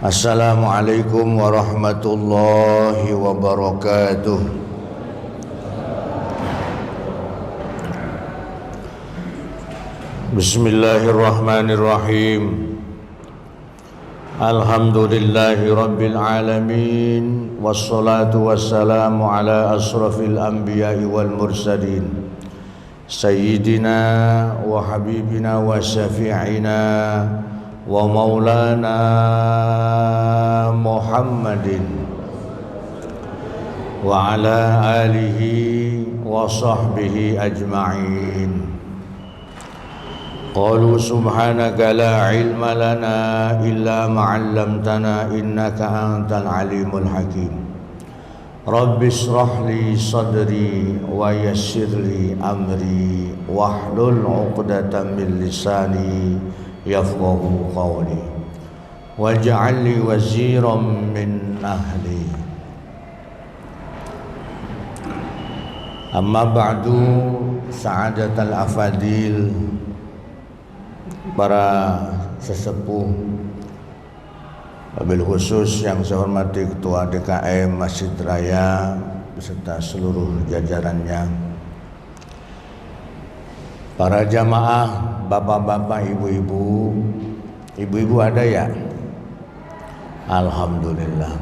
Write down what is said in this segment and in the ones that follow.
Assalamualaikum warahmatullahi wabarakatuh. Bismillahirrahmanirrahim. Alhamdulillahi rabbil alamin. Wassalatu wassalamu ala asrafil anbiya'i wal mursalin, Sayyidina wa habibina wa syafi'ina wa maulana Muhammadin wa ala alihi wa sahbihi ajma'in. Qalu subhanaka la ilma lana illa ma'allamtana innaka antal alimul hakim. Rabbi shrah li sadri wa yassir li amri wahlul 'uqdatam min lisani yafqahu qawli waj'al li waziran min ahli. Amma ba'du, sa'adatal afadil, para sesepuh, wabil khusus yang saya hormati Ketua DKM Masjid Raya beserta seluruh jajarannya, para jamaah, bapak-bapak, ibu-ibu. Ibu-ibu ada ya? Alhamdulillah.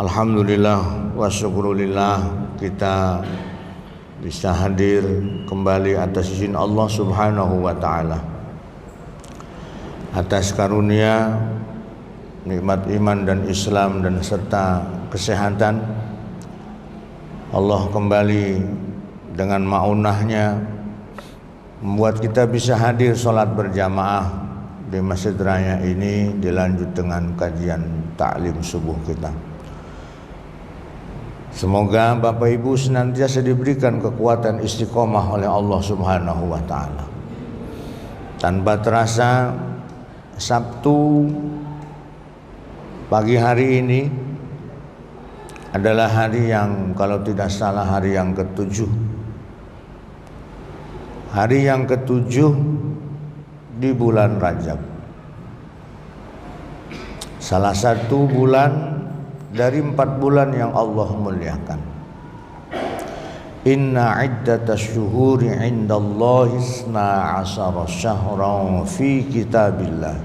Alhamdulillah wa syukurillah, kita bisa hadir kembali atas izin Allah Subhanahu wa ta'ala, atas karunia nikmat iman dan Islam dan serta kesehatan. Allah kembali dengan ma'unahnya membuat kita bisa hadir sholat berjamaah di Masjid Raya ini, dilanjut dengan kajian taklim subuh kita. Semoga Bapak Ibu senantiasa diberikan kekuatan istiqomah oleh Allah Subhanahu wa ta'ala. Tanpa terasa, Sabtu pagi hari ini adalah hari yang, kalau tidak salah, hari yang ketujuh. Hari yang ketujuh di bulan Rajab, salah satu bulan dari 4 bulan yang Allah muliakan. Inna iddatasy syuhuri 'indallahi 12 syahran fi kitabillah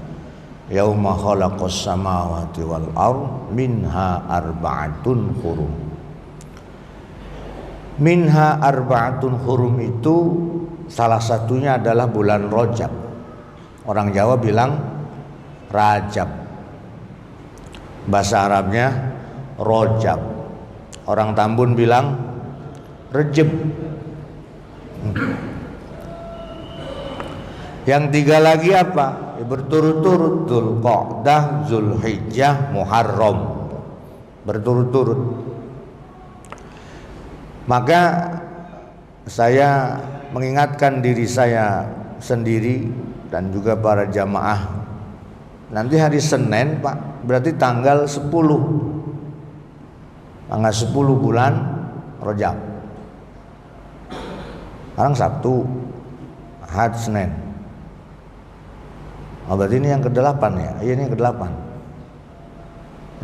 yauma khalaqas samawati wal ard minha arba'atun hurum. Minha arba'atun hurum itu salah satunya adalah bulan Rajab. Orang Jawa bilang Rajab, bahasa Arabnya Rajab. Orang Tambun bilang Rejeb. Yang 3 lagi apa? Berturut-turut, Dzulqa'dah, Dzulhijjah, Muharram, berturut-turut. Maka saya mengingatkan diri saya sendiri dan juga para jamaah, nanti hari Senin Pak, berarti tanggal 10 bulan Rajab. Sekarang Sabtu, Ahad, Senin. Oh, berarti ini yang ke-8 ya? Iya, ini yang ke-8.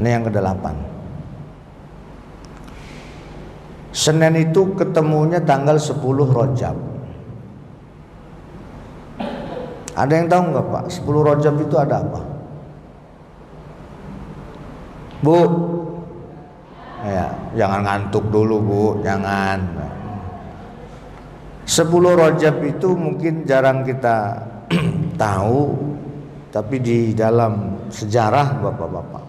Ini yang ke-8. Senin itu ketemunya tanggal 10 Rajab. Ada yang tahu nggak Pak, 10 Rajab itu ada apa? Bu, ya, jangan ngantuk dulu Bu, jangan. 10 Rajab itu mungkin jarang kita tahu, tapi di dalam sejarah Bapak-bapak,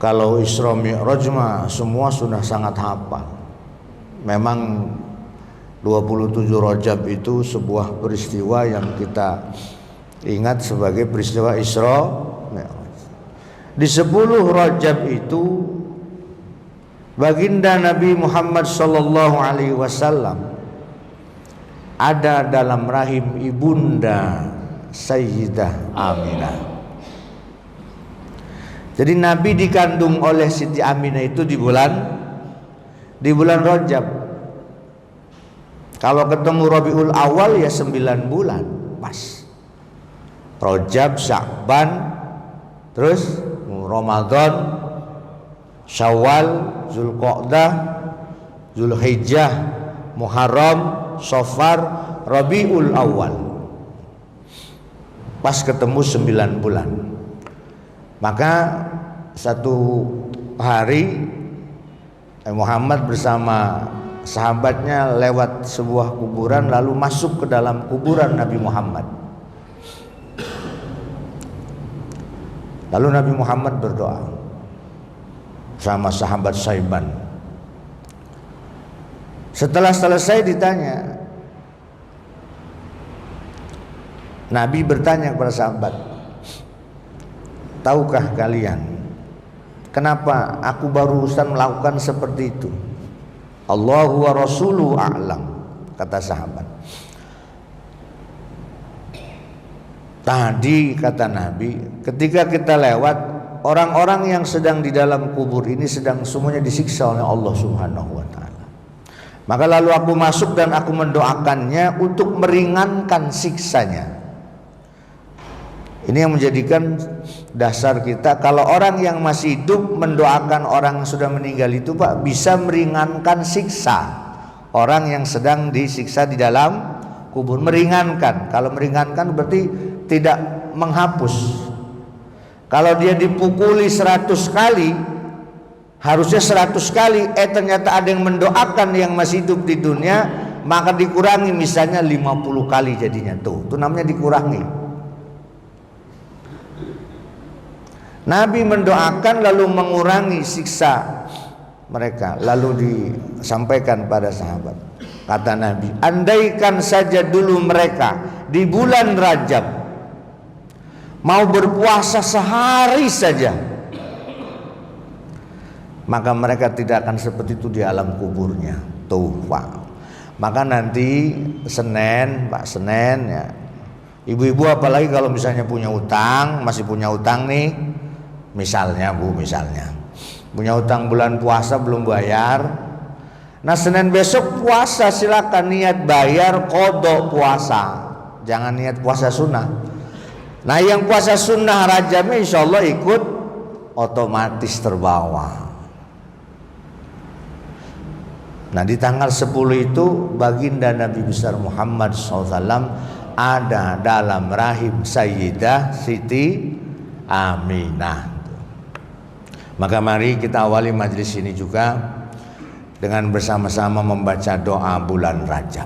kalau Isra Mi'raj mah semua sudah sangat hafal. Memang 27 Rajab itu sebuah peristiwa yang kita ingat sebagai peristiwa Isra Mi'raj. Di 10 Rajab itu baginda Nabi Muhammad sallallahu alaihi wasallam ada dalam rahim ibunda Sayyidah Aminah. Jadi Nabi dikandung oleh Siti Aminah itu di bulan Rajab. Kalau ketemu Rabiul Awal ya 9 bulan pas. Rajab, Sya'ban, terus Ramadan, Syawal, Zulqa'dah, Zulhijjah, Muharram, Safar, Rabiul Awal. Pas ketemu 9 bulan. Maka satu hari Muhammad bersama sahabatnya lewat sebuah kuburan, lalu masuk ke dalam kuburan Nabi Muhammad. Lalu Nabi Muhammad berdoa sama sahabat Saiban. Setelah selesai ditanya, Nabi bertanya kepada sahabat, tahukah kalian kenapa aku barusan melakukan seperti itu? Allahu wa rasuluhu a'lam, kata sahabat. Tadi kata Nabi, ketika kita lewat, orang-orang yang sedang di dalam kubur ini sedang semuanya disiksa oleh Allah Subhanahu wa ta'ala. Maka lalu aku masuk dan aku mendoakannya untuk meringankan siksanya. Ini yang menjadikan dasar kita, kalau orang yang masih hidup mendoakan orang yang sudah meninggal itu, Pak, bisa meringankan siksa orang yang sedang disiksa di dalam kubur. Meringankan, kalau meringankan berarti tidak menghapus. Kalau dia dipukuli 100 kali, harusnya 100 kali, ternyata ada yang mendoakan yang masih hidup di dunia, maka dikurangi misalnya 50 kali jadinya. Itu namanya dikurangi. Nabi mendoakan lalu mengurangi siksa mereka, lalu disampaikan pada sahabat. Kata Nabi, andaikan saja dulu mereka di bulan Rajab mau berpuasa sehari saja, maka mereka tidak akan seperti itu di alam kuburnya. Tuh, Pak. Maka nanti Senin, Pak, Senin ya. Ibu-ibu apalagi kalau misalnya punya utang, masih punya utang nih. Misalnya Bu, misalnya punya utang bulan puasa belum bayar. Nah, Senin besok puasa, silakan niat bayar qada puasa. Jangan niat puasa sunnah. Nah, yang puasa sunnah Rajabnya insya Allah ikut otomatis terbawa. Nah, di tanggal 10 itu baginda Nabi besar Muhammad SAW ada dalam rahim Sayyidah Siti Aminah. Maka mari kita awali majelis ini juga dengan bersama-sama membaca doa bulan Rajab.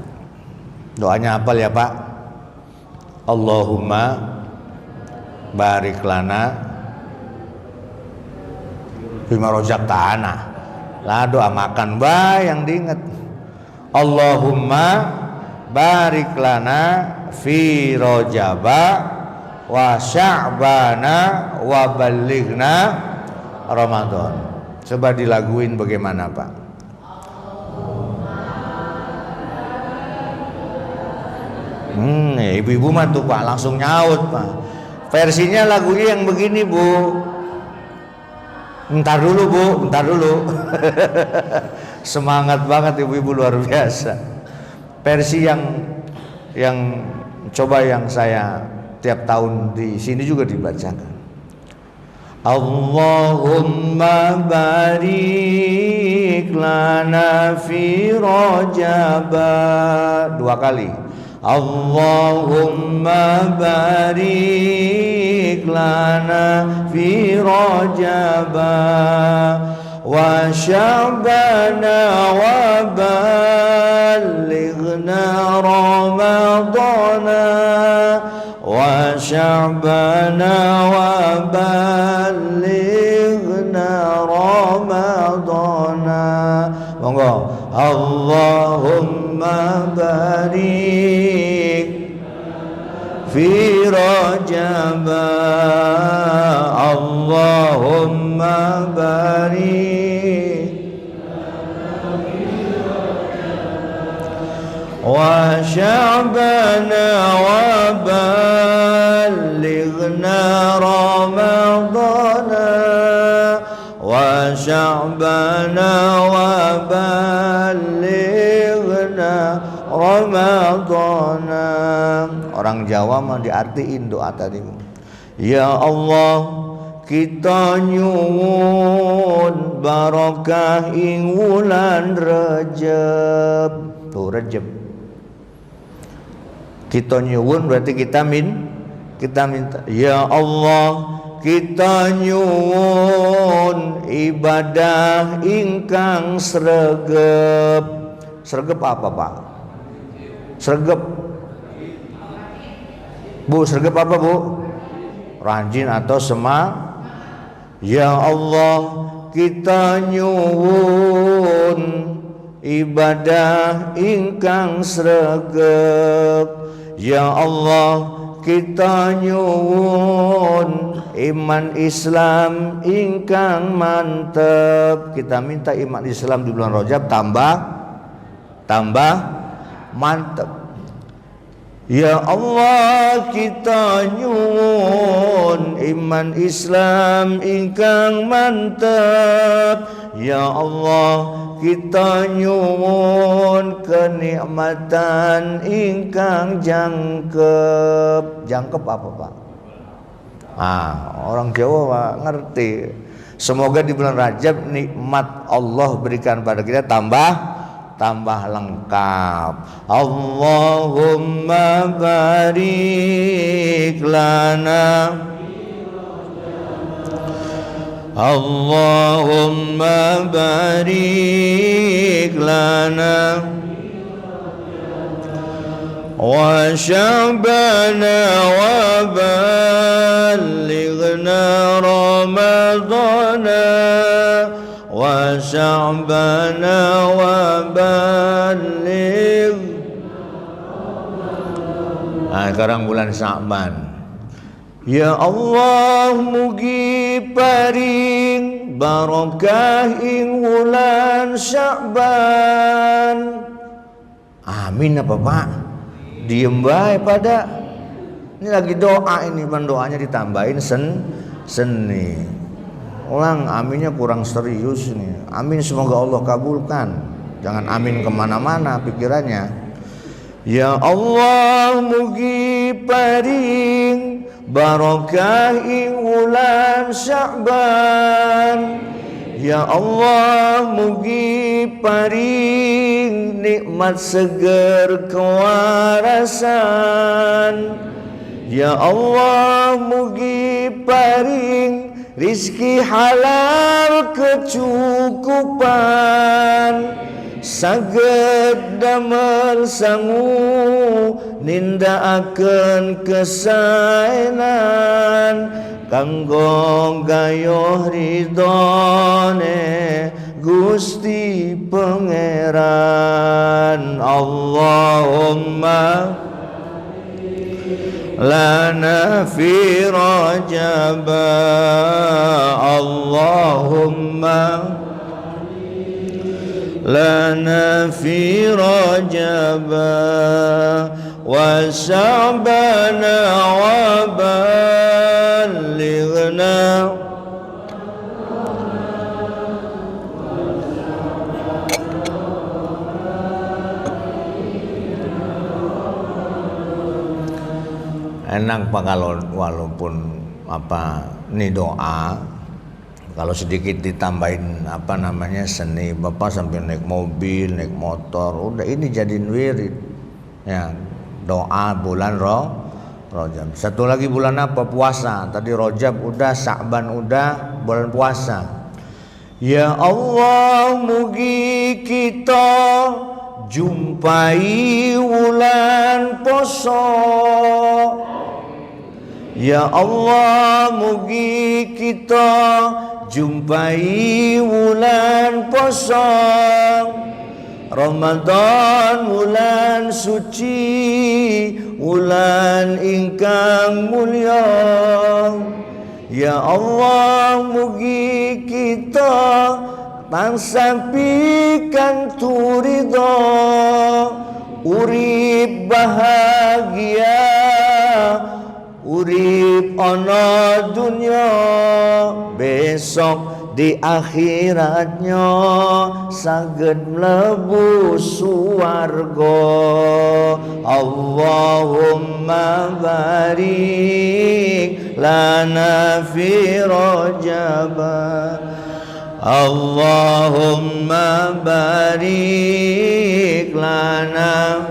Doanya apa ya Pak? Allahumma barik lana bima razaqtana. Lah doa makan yang diingat. Allahumma barik lana fi Rajaba wa Sya'bana wa ballighna Ramadan. Coba dilaguin bagaimana Pak? Ibu-ibu mah tuh Pak langsung nyaut Pak. Versinya lagunya yang begini Bu. Bentar dulu Bu, bentar dulu. Semangat banget ibu-ibu, luar biasa. Versi yang coba yang saya tiap tahun di sini juga dibacakan. Allahumma barik lana fi Rajab. 2 kali. Allahumma barik lana fi Rajab wa Sya'bana wa ballighna Ramadana wa Sya'bana wa ballighna Ramadana. Monggo. Allahumma barik fi Rajab. Allahumma barik wa Sya'bana wa ballighna Ramadana wa Sya'bana wa ballighna Ramadana. Orang Jawa mah diartiin doa tadi. Ya Allah, kita nyuwun barokah ing wulan Rajab. Tuh Rajab. Kita nyuwun berarti kita minta. Ya Allah, kita nyuwun ibadah ingkang sregep. Sregep apa Pak? Sregep. Bu, sregep apa Bu? Rajin atau Ya Allah, kita nyuwun ibadah ingkang sregep. Ya Allah, kita nyuwun iman Islam ingkang mantep. Kita minta iman Islam di bulan Rajab tambah mantep. Ya Allah, kita nyuwun iman Islam ingkang mantep. Ya Allah, kita nyuwun kenikmatan ingkang jangkep. Jangkep apa Pak? Orang Jawa Pak ngerti. Semoga di bulan Rajab nikmat Allah berikan pada kita tambah lengkap. Allahumma barik lana, Allahumma barik lana wa sya'bana wa ballighna ramadana wa sya'bana wa balligh. Sekarang bulan Sya'ban. Ya Allah, mugi paring barokah ing wulan Sya'ban. Amin apa Pak? Diem bae pada. Ini lagi doa ini, doanya ditambahin seni. Ulang, aminnya kurang serius nih. Amin semoga Allah kabulkan. Jangan amin kemana-mana pikirannya. Ya Allah, mugi paring barokah ing wulan Sya'ban. Ya Allah, mugi paring nikmat seger kewarasan. Ya Allah, mugi paring rizki halal kecukupan. Saged damel sangu nindakaken kesaenan kanggo gayuh ridhone Gusti Pangeran. Allahumma lana fi Rajab, Allahumma lana fi Rajab wa Sya'bana wa ballighna. Enak Pak kalau walaupun ini doa, kalau sedikit ditambahin seni, Bapak sambil naik mobil, naik motor, udah ini jadiin wirid. Ya, doa bulan Rajab. Satu lagi bulan apa? Puasa. Tadi Rajab udah, Sya'ban udah, bulan puasa. Ya Allah, mugi kita jumpai wulan poso. Ya Allah, mugi kita jumpai wulan poso. Ramadan wulan suci, wulan ingkang mulya. Ya Allah, mugi kita tansah pikantu ridho, urip bahagia, urip ana dunya, besok di akhiratnya saged mlebu swarga. Allahumma barik lana fi Rajab. Allahumma barik lana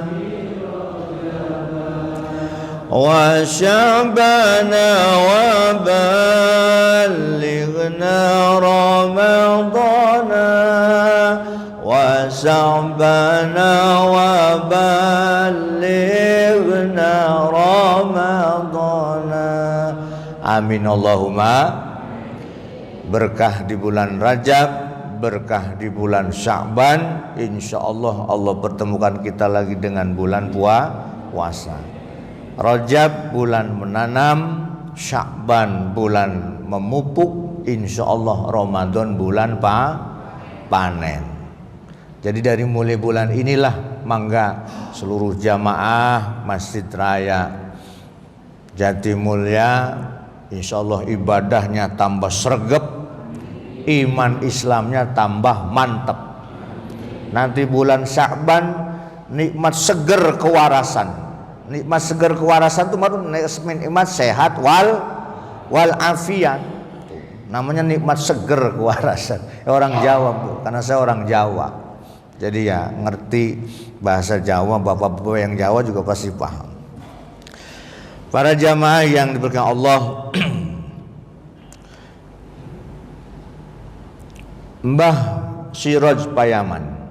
wa sya'bana wa ballighna ramadana wa sya'bana wa ballighna ramadana. Amin Allahumma. Berkah di bulan Rajab, berkah di bulan Sya'ban, insyaallah Allah pertemukan kita lagi dengan bulan puasa. Rajab bulan menanam, Sya'ban bulan memupuk, insyaallah Ramadan bulan panen. Jadi dari mulai bulan inilah mangga seluruh jamaah Masjid Raya Jatimulya insyaallah ibadahnya tambah sregep, iman Islamnya tambah mantap. Nanti bulan Sya'ban nikmat seger kewarasan. Nikmat seger kewarasan itu baru nikmat sehat wal afiat. Namanya nikmat seger kewarasan. Orang Jawa Bu, karena saya orang Jawa. Jadi ya ngerti bahasa Jawa, bapak-bapak yang Jawa juga pasti paham. Para jamaah yang diberkahi Allah, Mbah Siraj Payaman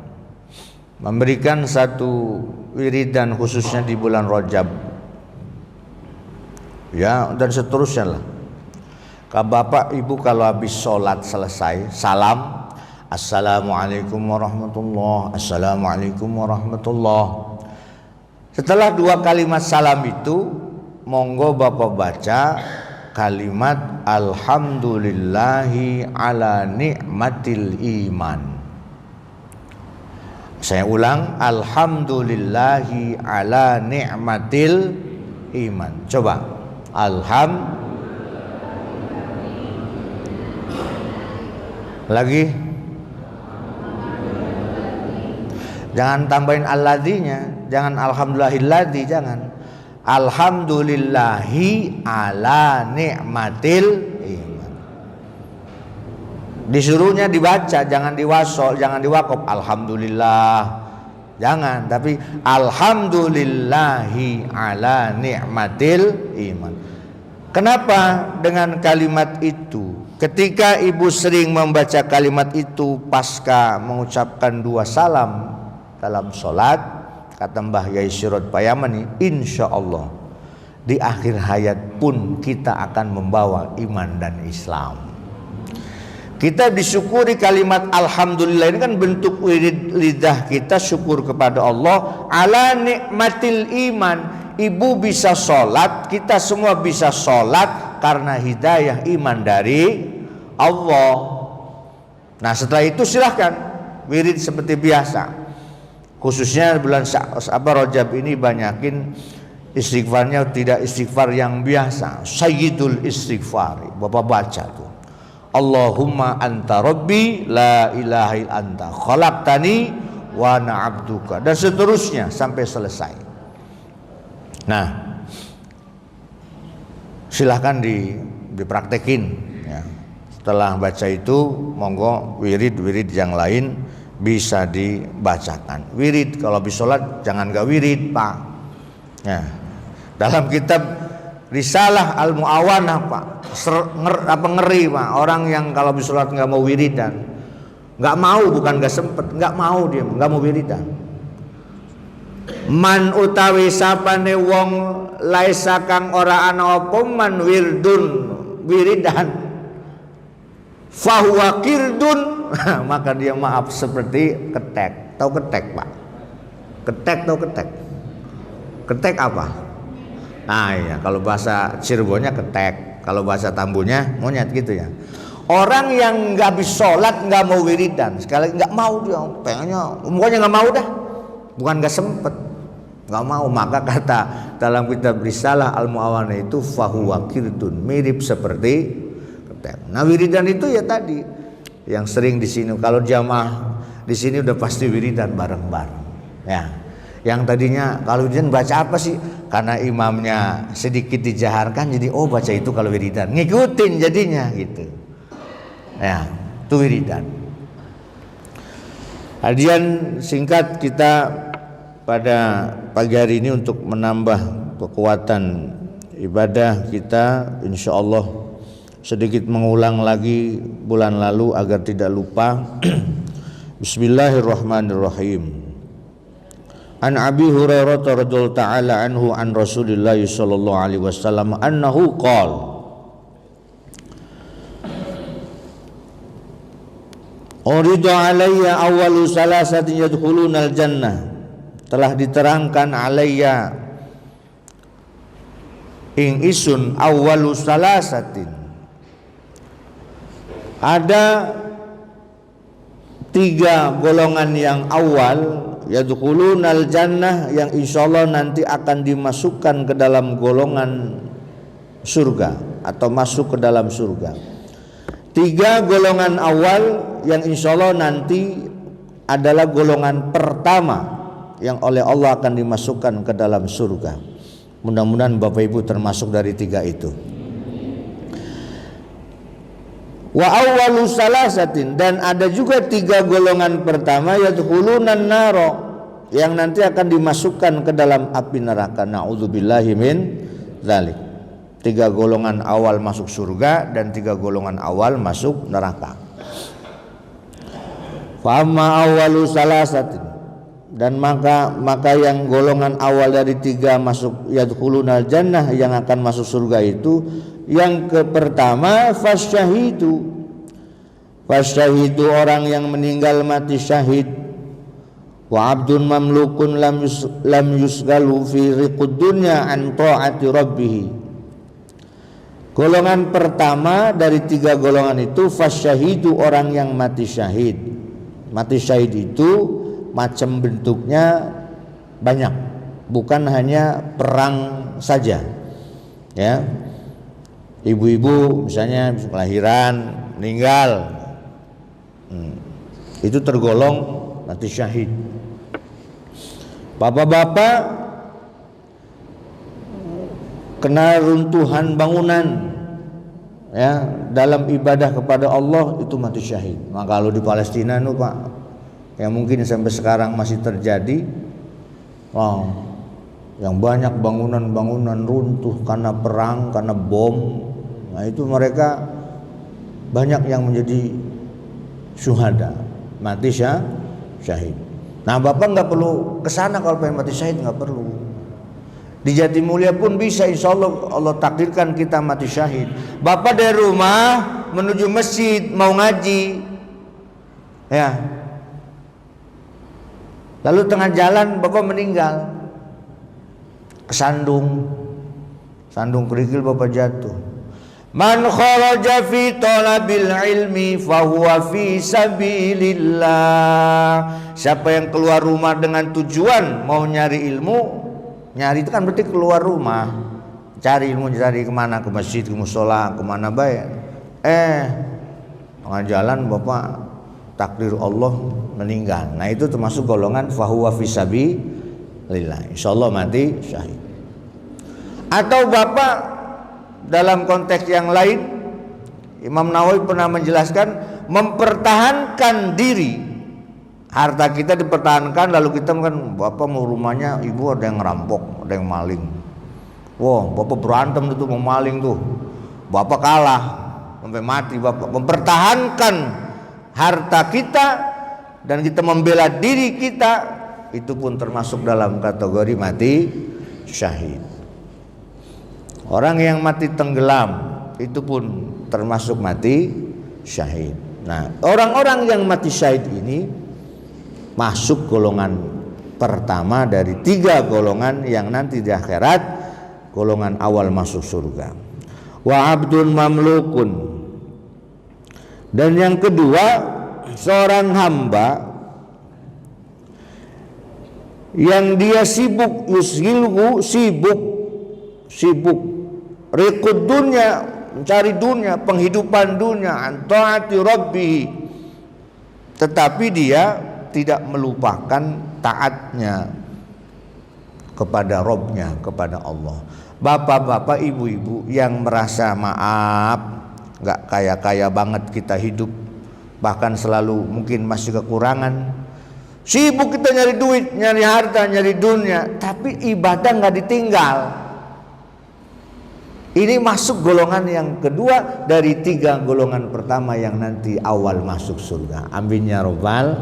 memberikan satu wiridan khususnya di bulan Rajab, ya, dan seterusnya lah. Bapak Ibu kalau habis sholat selesai salam, assalamualaikum warahmatullah, assalamualaikum warahmatullah. Setelah 2 kalimat salam itu, monggo Bapak baca kalimat alhamdulillahi ala ni'matil iman. Saya ulang, alhamdulillahi ala ni'matil iman. Coba lagi. Jangan tambahin alladzina, jangan alhamdulillahilladzi, jangan. Alhamdulillahi ala ni'matil iman. Disuruhnya dibaca, jangan diwasol, jangan diwakop. Alhamdulillah, jangan. Tapi alhamdulillahi ala ni'matil iman. Kenapa dengan kalimat itu? Ketika ibu sering membaca kalimat itu pasca mengucapkan 2 salam dalam sholat, kata Mbah Yai Siraj Payaman, insya Allah di akhir hayat pun kita akan membawa iman dan Islam. Kita disyukuri kalimat alhamdulillah ini kan bentuk wirid lidah kita syukur kepada Allah ala nikmatil iman. Ibu bisa sholat, kita semua bisa sholat karena hidayah iman dari Allah. Nah setelah itu silahkan wirid seperti biasa. Khususnya bulan Rajab ini banyakin istighfarnya, tidak istighfar yang biasa, sayyidul istighfar. Bapak baca tuh, Allahumma anta rabbi la ilaha illa anta khalaqtani wa ana abduka, dan seterusnya sampai selesai. Nah silahkan dipraktekin ya. Setelah baca itu monggo wirid yang lain bisa dibacakan. Wirid kalau habis sholat jangan gak wirid Pak ya. Dalam kitab Risalah Al-Mu'awanah Pak ngeri Pak, orang yang kalau habis sholat gak mau wiridan, gak mau, bukan gak sempet, gak mau, dia gak mau wiridan. Man utawi sapane wong laisa kang ora ana apa man wirdun wiridan fahuwa kirdun maka dia maaf seperti ketek. Tahu ketek Pak? Tahu ketek? Ketek apa? Nah ya, kalau bahasa Cirebonnya ketek, kalau bahasa Tambunya monyet gitu ya. Orang yang nggak habis sholat nggak mau wiridan, sekali nggak mau dia, pengennya, pokoknya nggak mau dah, bukan nggak sempet, nggak mau. Maka kata dalam kitab Risalah Al-Mu'awanah itu fahuwa kirdun, mirip seperti ketek. Nah wiridan itu ya tadi yang sering di sini, kalau jamaah di sini udah pasti wiridan bareng-bareng ya. Yang tadinya kalau wiridan baca apa sih? Karena imamnya sedikit dijaharkan, jadi oh baca itu kalau wiridan. Ngikutin jadinya gitu. Ya, itu wiridan. Hadian singkat kita pada pagi hari ini untuk menambah kekuatan ibadah kita, insya Allah sedikit mengulang lagi bulan lalu agar tidak lupa. Bismillahirrahmanirrahim. An Abi Hurairah radhiyallahu ta'ala anhu an Rasulillah sallallahu alaihi wasallam annahu qala Urida alayya awwalu salasatin yadkhulunal jannah. Telah diterangkan alayya ing isun awwalu salasatin. Ada 3 golongan yang awal yadkhulunal jannah, yang insyaallah nanti akan dimasukkan ke dalam golongan surga atau masuk ke dalam surga. 3 golongan awal yang insyaallah nanti adalah golongan pertama yang oleh Allah akan dimasukkan ke dalam surga. Mudah-mudahan Bapak Ibu termasuk dari 3 itu. Wa awwalu salasatin, dan ada juga 3 golongan pertama yadkhulunan naro, yang nanti akan dimasukkan ke dalam api neraka. Na'udzubillahi min dzalik. 3 golongan awal masuk surga dan 3 golongan awal masuk neraka. Fa amma awwalu salasatin, dan maka yang golongan awal dari 3 masuk yadkhulunal jannah, yang akan masuk surga itu, yang pertama fasyahidu orang yang meninggal mati syahid, wa abdun mamlukun lam yusgalu fi riqud dunya an ta'ati rabbih. Golongan pertama dari 3 golongan itu fasyahidu orang yang mati syahid. Mati syahid itu macam bentuknya banyak, bukan hanya perang saja, ya. Ibu-ibu misalnya kelahiran, meninggal, itu tergolong mati syahid. Bapak-bapak kena runtuhan bangunan, ya, dalam ibadah kepada Allah, itu mati syahid. Maka kalau di Palestina itu Pak, yang mungkin sampai sekarang masih terjadi, yang banyak bangunan-bangunan runtuh karena perang, karena bom. Nah itu mereka banyak yang menjadi syuhada, mati syahid. Nah Bapak nggak perlu kesana kalau pengen mati syahid, nggak perlu. Di Jatimulya pun bisa, insya Allah takdirkan kita mati syahid. Bapak dari rumah menuju masjid mau ngaji, ya, lalu tengah jalan Bapak meninggal, kesandung kerikil, Bapak jatuh. Man kharaja fi talabil ilmi fahuwa fi sabilillah. Siapa yang keluar rumah dengan tujuan mau nyari ilmu, nyari itu kan berarti keluar rumah, cari ilmu, cari kemana, ke masjid, ke musola, kemana baik. Tengah jalan Bapak takdir Allah meninggal. Nah itu termasuk golongan fahuwa fi sabilillah, insyaallah mati syahid. Atau Bapak dalam konteks yang lain, Imam Nawawi pernah menjelaskan, mempertahankan diri, harta kita dipertahankan, lalu kita kan Bapak mau rumahnya, ibu ada yang ngerampok, ada yang maling. Wah, Bapak berantem itu mau maling tuh, Bapak kalah sampai mati. Bapak mempertahankan harta kita dan kita membela diri kita, itu pun termasuk dalam kategori mati syahid. Orang yang mati tenggelam itu pun termasuk mati syahid. Nah, orang-orang yang mati syahid ini masuk golongan pertama dari 3 golongan yang nanti di akhirat golongan awal masuk surga. Wa abdun mamlukun, dan yang kedua seorang hamba yang dia sibuk, yusgilhu, sibuk riqud dunya, mencari dunia, penghidupan dunia, an taati rabbih, tetapi dia tidak melupakan taatnya kepada Robnya, kepada Allah. Bapak-bapak, ibu-ibu yang merasa maaf nggak kaya-kaya banget kita hidup, bahkan selalu mungkin masih kekurangan, sibuk kita nyari duit, nyari harta, nyari dunia, tapi ibadah nggak ditinggal. Ini masuk golongan yang kedua dari 3 golongan pertama yang nanti awal masuk surga. Amin ya robbal.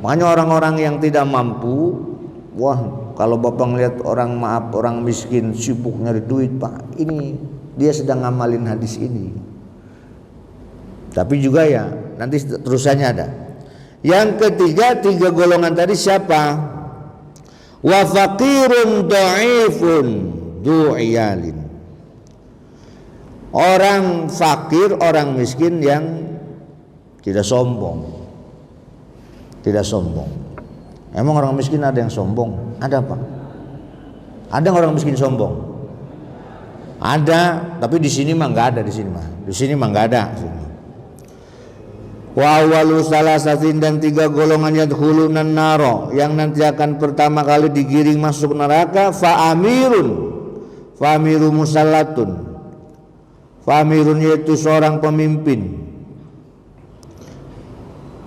Makanya orang-orang yang tidak mampu, wah kalau bapak ngeliat orang miskin sibuk nyari duit, Pak, ini dia sedang ngamalin hadis ini. Tapi juga ya nanti terusannya ada. Yang ketiga, 3 golongan tadi siapa? Wa faqirun dhaifun du'iyalin. Orang fakir, orang miskin yang tidak sombong. Tidak sombong. Emang orang miskin ada yang sombong? Ada, Pak? Ada orang miskin sombong? Ada, tapi di sini mah enggak ada, di sini mah. Di sini mah enggak ada. Wa awwalu salasatin, dan 3 golongan yadkhulunan naro, yang nanti akan pertama kali digiring masuk neraka, fa amiru musallatun. Famirun yaitu seorang pemimpin,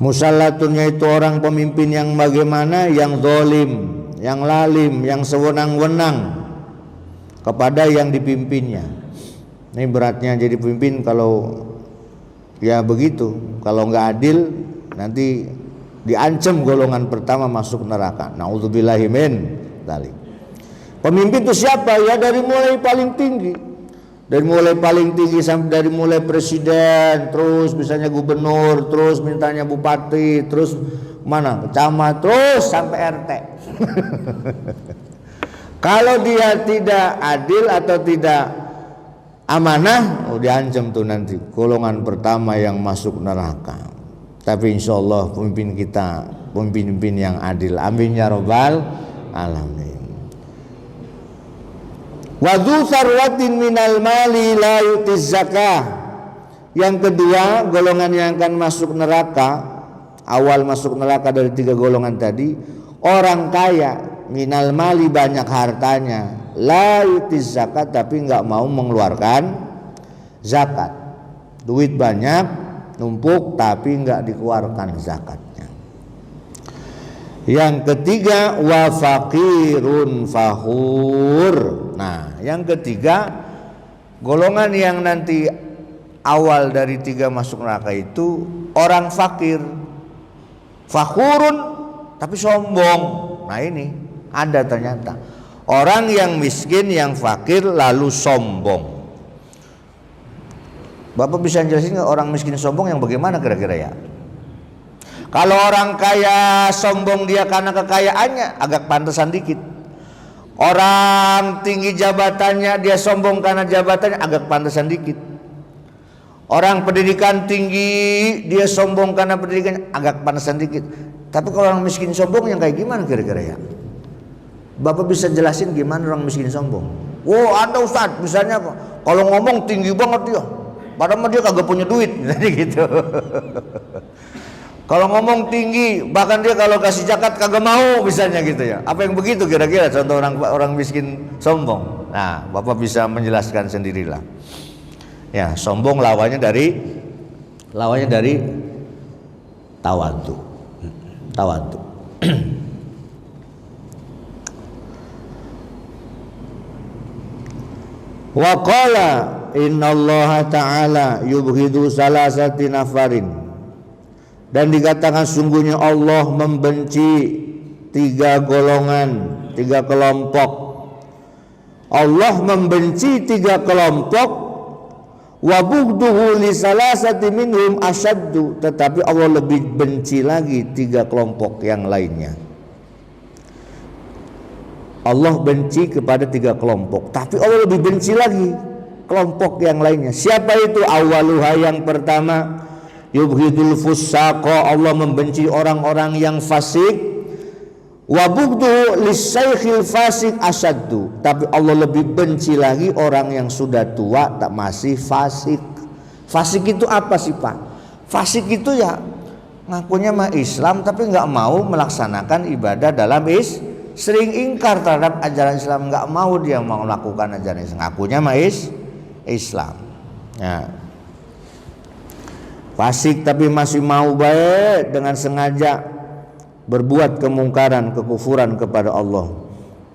musallatun yaitu orang pemimpin yang bagaimana, yang zalim, yang lalim, yang sewenang-wenang kepada yang dipimpinnya. Ini beratnya jadi pemimpin kalau ya begitu, kalau nggak adil nanti diancam golongan pertama masuk neraka. Nauzubillahi min dzalik. Pemimpin itu siapa? Ya dari mulai paling tinggi. Dari mulai paling tinggi sampai dari mulai presiden, terus misalnya gubernur, terus mintanya bupati, terus mana camat, terus sampai RT. Kalau dia tidak adil atau tidak amanah, diancam tuh nanti golongan pertama yang masuk neraka. Tapi insya Allah pemimpin kita pemimpin yang adil. Amin ya robbal alamin. Wadhu sarwatin minal mali la yutiz zakah. Yang kedua, golongan yang akan masuk neraka, awal masuk neraka dari 3 golongan tadi, orang kaya minal mali, banyak hartanya, la yutiz zakat, tapi enggak mau mengeluarkan zakat. Duit banyak, numpuk, tapi enggak dikeluarkan zakatnya. Yang ketiga, wa faqirun fahur. Nah, yang ketiga, golongan yang nanti awal dari 3 masuk neraka itu orang fakir, fakhurun, tapi sombong. Nah ini ada ternyata orang yang miskin, yang fakir lalu sombong. Bapak bisa jelasin nggak orang miskin sombong yang bagaimana kira-kira ya? Kalau orang kaya sombong dia karena kekayaannya, agak pantesan dikit. Orang tinggi jabatannya dia sombong karena jabatannya, agak pantesan dikit. Orang pendidikan tinggi dia sombong karena pendidikannya, agak pantesan dikit. Tapi kalau orang miskin sombong yang kayak gimana kira-kira ya? Bapak bisa jelasin gimana orang miskin sombong? Oh ada Ustaz, misalnya kalau ngomong tinggi banget dia, padahal dia kagak punya duit, jadi gitu. Kalau ngomong tinggi, bahkan dia kalau kasih zakat kagak mau, misalnya gitu ya. Apa yang begitu kira-kira contoh orang miskin sombong? Nah, Bapak bisa menjelaskan sendirilah. Ya, sombong lawannya dari tawadhu. Tawadhu. Wa qala innallaha ta'ala yubghidu salasati nafarin. Dan dikatakan sungguhnya Allah membenci 3 golongan, 3 kelompok. Allah membenci 3 kelompok. Wa bughduhu li salasati minhum asyaddu. Tetapi Allah lebih benci lagi 3 kelompok yang lainnya. Allah benci kepada 3 kelompok, tapi Allah lebih benci lagi kelompok yang lainnya. Siapa itu? Awaluha, yang pertama, yubghidul fussaqa, Allah membenci orang-orang yang fasik. Wa bughdu lisaykhil fasik asyaddu, tapi Allah lebih benci lagi orang yang sudah tua tak masih fasik. Fasik itu apa sih Pak? Fasik itu ya ngakunya mah Islam tapi nggak mau melaksanakan ibadah dalam sering ingkar terhadap ajaran Islam, nggak mau dia mau melakukan ajaran Islam, ngakunya mah Islam. Ya. Fasik tapi masih mau baik dengan sengaja berbuat kemungkaran, kekufuran kepada Allah.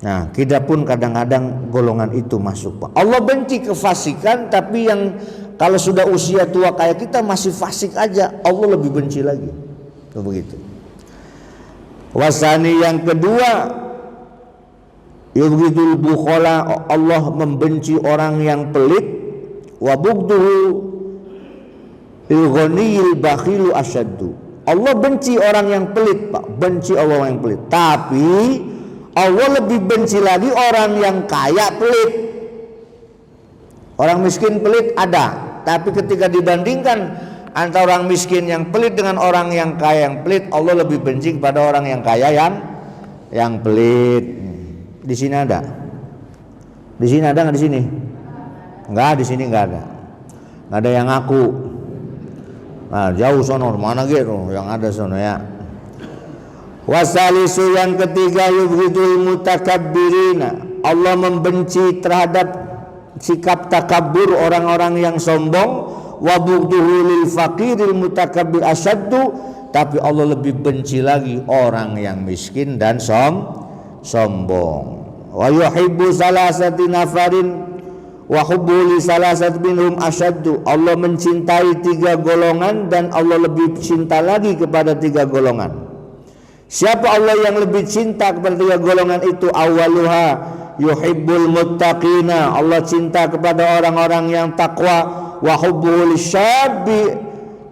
Nah, kita pun kadang-kadang golongan itu masuk, Pak. Allah benci kefasikan, tapi yang kalau sudah usia tua kayak kita masih fasik aja, Allah lebih benci lagi. Tuh begitu. Wasani yang kedua, yubghidul bukhala, Allah membenci orang yang pelit, wa bugduhu il-ghaniyil bakhilu asyaddu. Allah benci orang yang pelit, Pak. Benci Allah yang pelit. Tapi Allah lebih benci lagi orang yang kaya pelit. Orang miskin pelit ada, tapi ketika dibandingkan antara orang miskin yang pelit dengan orang yang kaya yang pelit, Allah lebih benci kepada orang yang kaya yang pelit. Di sini ada? Di sini ada nggak di sini? Enggak, di sini nggak ada. Nggak ada yang ngaku. Nah, jauh sono, mana gitu yang ada sono ya. Wasalisu yang ketiga, yubghidul mutakabbirina, Allah membenci terhadap sikap takabur orang-orang yang sombong. Wa bugduhu lil faqiril mutakabbir asyaddu, tapi Allah lebih benci lagi orang yang miskin dan sombong. Wa yuhibbu salasati nafarin wa hubbu li salasat minhum asyaddu, Allah mencintai 3 golongan dan Allah lebih cinta lagi kepada 3 golongan. Siapa Allah yang lebih cinta kepada 3 golongan itu? Awaluha yuhibbul muttaqina, Allah cinta kepada orang-orang yang takwa. Wa hubbu lisyabbi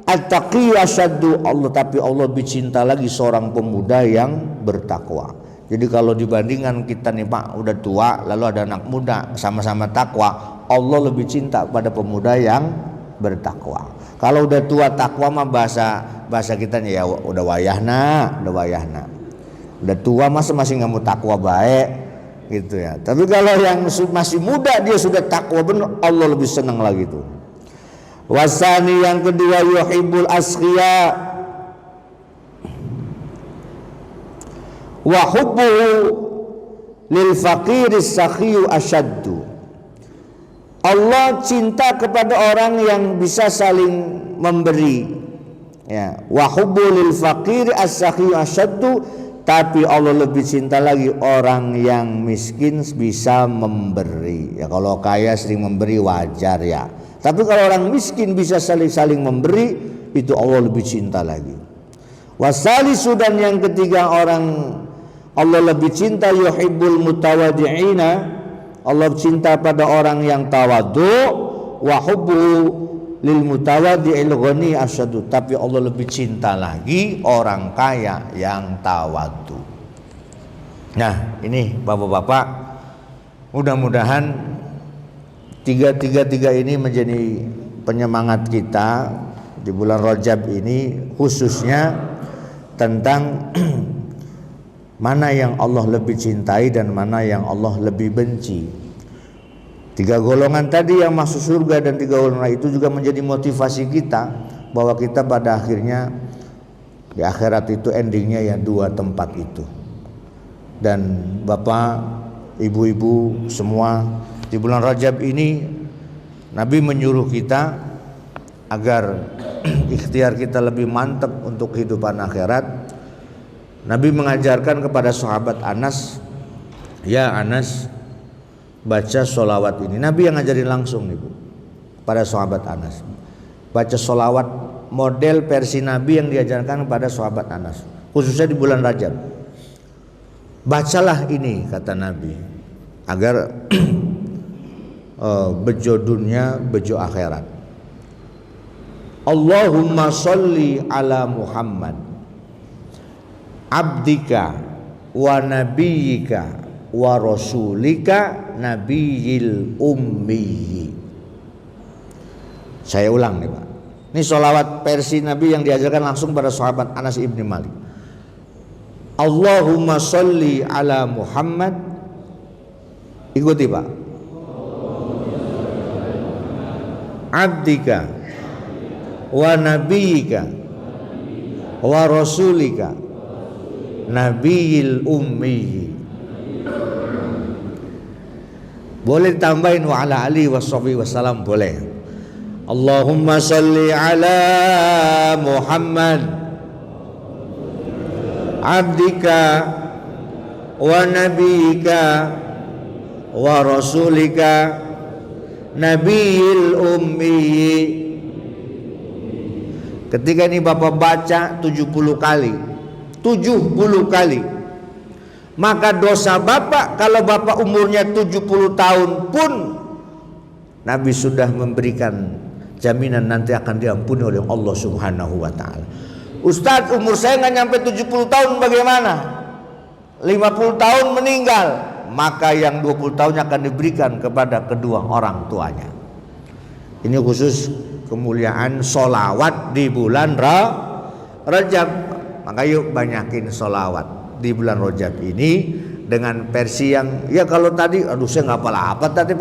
at-taqi asyaddu, Allah tapi Allah lebih cinta lagi seorang pemuda yang bertakwa. Jadi kalau dibandingkan kita nih Pak udah tua lalu ada anak muda sama-sama takwa, Allah lebih cinta pada pemuda yang bertakwa. Kalau udah tua takwa mah bahasa kita nih ya udah wayahna. Udah tua masa masih nggak mau takwa baik gitu ya. Tapi kalau yang masih muda dia sudah takwa benar, Allah lebih senang lagi tuh. Wasani yang kedua, yuhibbul asqiya wa hubbuhu lil faqiris sakhiyu asyaddu, Allah cinta kepada orang yang bisa saling memberi ya. Wa hubbu lil faqiri as-sakhiyu asyaddu, tapi Allah lebih cinta lagi orang yang miskin bisa memberi ya. Kalau kaya sering memberi wajar ya, tapi kalau orang miskin bisa saling memberi, itu Allah lebih cinta lagi. Wasalisu dan yang ketiga orang Allah lebih cinta, yuhibbul mutawaddi'ina, Allah cinta pada orang yang tawadhu. Wa hubbu lil mutawaddi'il ghani asyadu, tapi Allah lebih cinta lagi orang kaya yang tawadhu. Nah ini bapak-bapak, mudah-mudahan tiga ini menjadi penyemangat kita di bulan Rajab ini, khususnya tentang mana yang Allah lebih cintai dan mana yang Allah lebih benci. 3 golongan tadi yang masuk surga dan 3 golongan itu juga menjadi motivasi kita bahwa kita pada akhirnya di akhirat itu endingnya ya 2 tempat itu. Dan bapak, ibu-ibu semua, di bulan Rajab ini Nabi menyuruh kita agar ikhtiar kita lebih mantap untuk kehidupan akhirat. Nabi mengajarkan kepada sahabat Anas, ya Anas, baca sholawat ini. Nabi yang ngajarin langsung nih Bu, pada sahabat Anas, baca sholawat model versi Nabi yang diajarkan kepada sahabat Anas, khususnya di bulan Rajab. Bacalah ini, kata Nabi, agar bejo dunia, bejo akhirat. Allahumma sholli ala Muhammad abdika wa nabiyyika wa rasulika nabiyil ummi. Saya ulang nih Pak, ini sholawat versi Nabi yang diajarkan langsung pada sahabat Anas ibni Malik. Allahumma sholli ala Muhammad, ikuti Pak, abdika wa nabiyyika wa rasulika nabiyil ummi. Boleh tambahin wa ala alihi washabihi wasallam, boleh. Allahumma shalli ala Muhammad abdika wa nabiyika wa rasulika nabiyil ummi. Ketika ini Bapak baca 70 kali, 70 kali, maka dosa Bapak kalau Bapak umurnya 70 tahun pun Nabi sudah memberikan jaminan nanti akan diampuni oleh Allah Subhanahu wa taala. Ustadz, umur saya nggak nyampe 70 tahun bagaimana? 50 tahun meninggal, maka yang 20 tahun akan diberikan kepada kedua orang tuanya. Ini khusus kemuliaan solawat di bulan Rajab. Maka yuk banyakin solawat di bulan Rajab ini dengan versi yang, ya kalau tadi aduh saya nggak apa-apa tadi,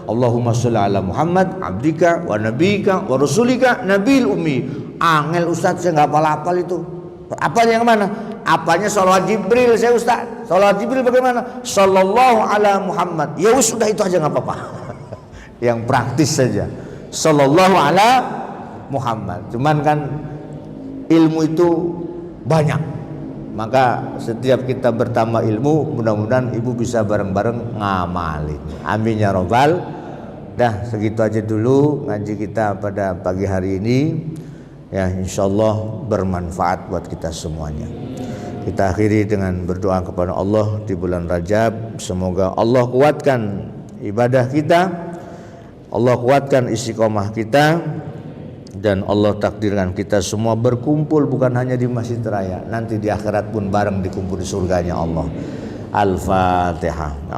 Allahumma sholli ala Muhammad abdika wa nabiyika wa rasulika nabil ummi. Angel Ustaz, saya nggak apa-apa itu. Apanya yang mana? Apanya sholawat Jibril saya Ustaz. Sholawat Jibril bagaimana? Sallallahu ala Muhammad. Ya sudah itu aja nggak apa-apa. Yang praktis saja. Sallallahu ala Muhammad. Cuman kan ilmu itu banyak. Maka setiap kita bertambah ilmu, mudah-mudahan ibu bisa bareng-bareng ngamalin. Amin ya robbal. Dah segitu aja dulu ngaji kita pada pagi hari ini. Ya insyaallah bermanfaat buat kita semuanya. Kita akhiri dengan berdoa kepada Allah di bulan Rajab. Semoga Allah kuatkan ibadah kita, Allah kuatkan istiqomah kita, dan Allah takdirkan kita semua berkumpul bukan hanya di Masjid Raya, nanti di akhirat pun bareng dikumpul di surganya Allah. Al-Fatihah.